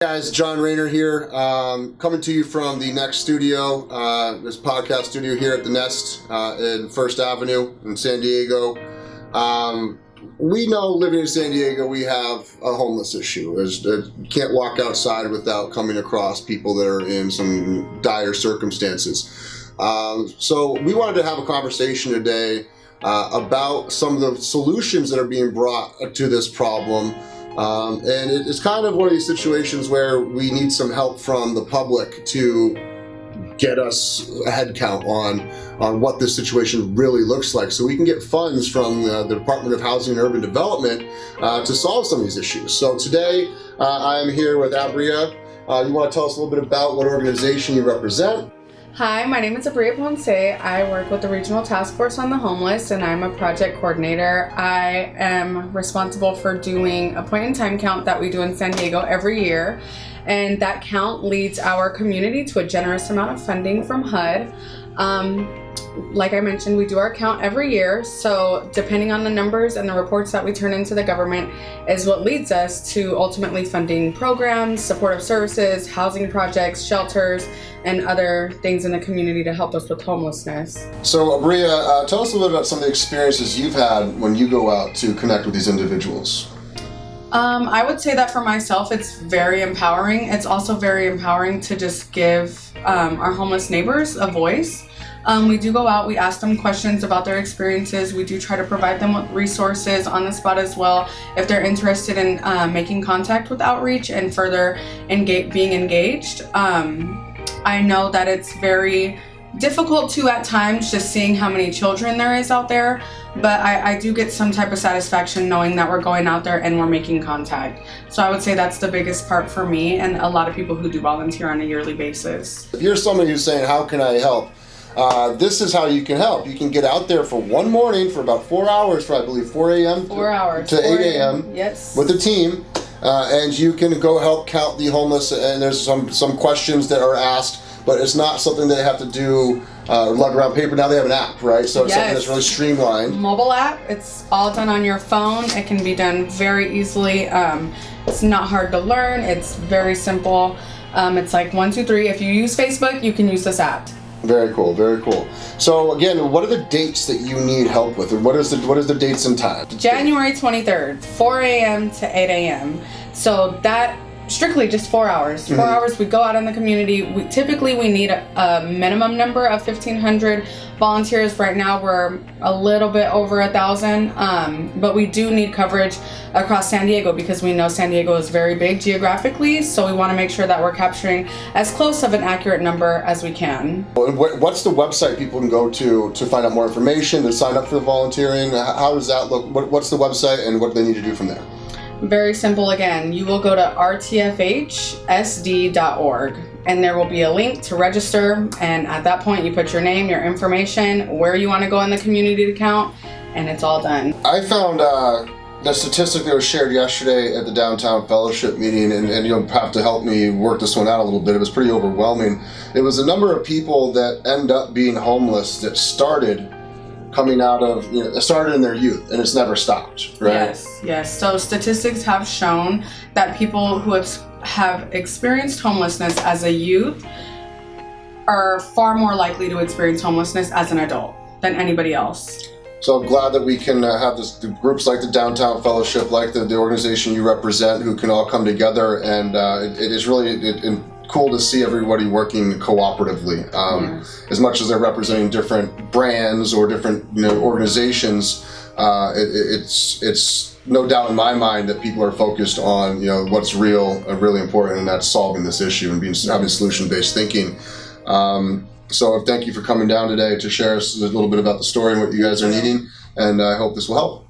Guys, John Rayner here, coming to you from the Next studio, this podcast studio here at the Nest in First Avenue in San Diego. We know living in San Diego we have a homeless issue. You can't walk outside without coming across people that are in some dire circumstances. So we wanted to have a conversation today about some of the solutions that are being brought to this problem. And it's kind of one of these situations where we need some help from the public to get us a head count on what this situation really looks like, so we can get funds from the Department of Housing and Urban Development to solve some of these issues. So today I'm here with Abrea. You want to tell us a little bit about what organization you represent? Hi, my name is Abrea Ponce. I work with the Regional Task Force on the Homeless, and I'm a project coordinator. I am responsible for doing a point in time count that we do in San Diego every year, and that count leads our community to a generous amount of funding from HUD. Like I mentioned, we do our count every year, so depending on the numbers and the reports that we turn into the government is what leads us to ultimately funding programs, supportive services, housing projects, shelters, and other things in the community to help us with homelessness. So Abrea, tell us a little bit about some of the experiences you've had when you go out to connect with these individuals. I would say that for myself, it's very empowering. It's also very empowering to just give our homeless neighbors a voice. We do go out, we ask them questions about their experiences. We do try to provide them with resources on the spot as well if they're interested in making contact with outreach and further being engaged. I know that it's very difficult to at times just seeing how many children there is out there, but I do get some type of satisfaction knowing that we're going out there and we're making contact. So I would say that's the biggest part for me and a lot of people who do volunteer on a yearly basis. If you're somebody who's saying, how can I help? This is how you can help. You can get out there for one morning for about 4 hours, for I believe 4 a.m. 4 hours. to 8 a.m. Yes. With a team, and you can go help count the homeless, and there's some questions that are asked, but it's not something they have to do lug around paper. Now they have an app, right? So it's something that's really streamlined. Mobile app, it's all done on your phone. It can be done very easily. It's not hard to learn. It's very simple. It's like 1, 2, 3. If you use Facebook, you can use this app. Very cool, very cool. So again, what are the dates that you need help with, or what is the dates and times? January 23rd, 4 a.m. to 8 a.m. So that strictly just 4 hours. 4 hours, we go out in the community. Typically we need a minimum number of 1,500 volunteers. Right now we're a little bit over 1,000, but we do need coverage across San Diego because we know San Diego is very big geographically, so we want to make sure that we're capturing as close of an accurate number as we can. What's the website people can go to find out more information, to sign up for the volunteering? How does that look? What's the website and what do they need to do from there? Very simple again. You will go to rtfhsd.org and there will be a link to register, and at that point you put your name, your information, where you want to go in the community to count, and it's all done. I found the statistic that was shared yesterday at the downtown fellowship meeting, and you'll have to help me work this one out a little bit. It was pretty overwhelming. It was the number of people that end up being homeless that started coming out of, it started in their youth and it's never stopped, right? Yes. So statistics have shown that people who have experienced homelessness as a youth are far more likely to experience homelessness as an adult than anybody else. So I'm glad that we can have groups like the Downtown Fellowship, like the organization you represent, who can all come together, and it is really cool to see everybody working cooperatively. As much as they're representing different brands or different organizations, it's no doubt in my mind that people are focused on what's real and really important, and that's solving this issue and having solution-based thinking. So thank you for coming down today to share us a little bit about the story and what you guys are needing, and I hope this will help.